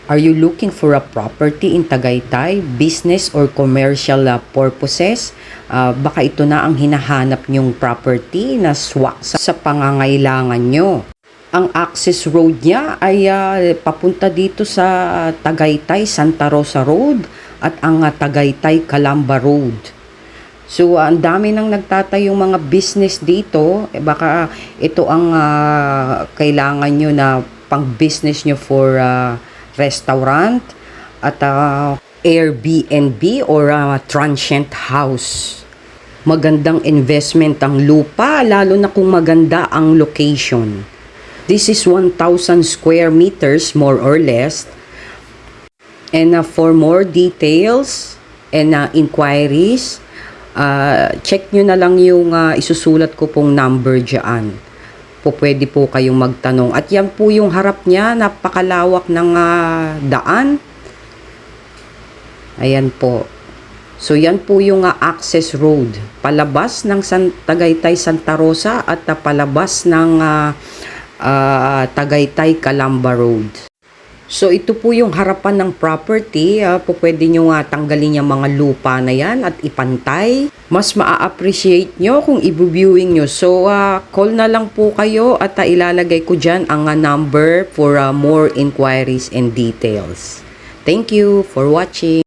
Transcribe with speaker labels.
Speaker 1: Are you looking for a property in Tagaytay, business or commercial purposes? Baka ito na ang hinahanap nyong property na swak sa pangangailangan nyo. Ang access road niya ay papunta dito sa Tagaytay, Santa Rosa Road at ang Tagaytay, Calamba Road. So, ang dami nang nagtatayong mga business dito. Baka ito ang kailangan nyo na pang business nyo for restaurant at Airbnb or transient house. Magandang investment ang lupa, lalo na kung maganda ang location. This is 1,000 square meters more or less. And for more details and inquiries, check nyo na lang yung isusulat ko pong number dyan. Pwede po kayong magtanong. At yan po yung harap niya, napakalawak ng daan. Ayan po. So yan po yung access road. Palabas ng Tagaytay, Santa Rosa at palabas ng Tagaytay, Calamba Road. So ito po yung harapan ng property. Pwede nyo tanggalin yung mga lupa na yan at ipantay. Mas maa-appreciate nyo kung i-viewing nyo. So call na lang po kayo at ilalagay ko dyan ang number for more inquiries and details. Thank you for watching.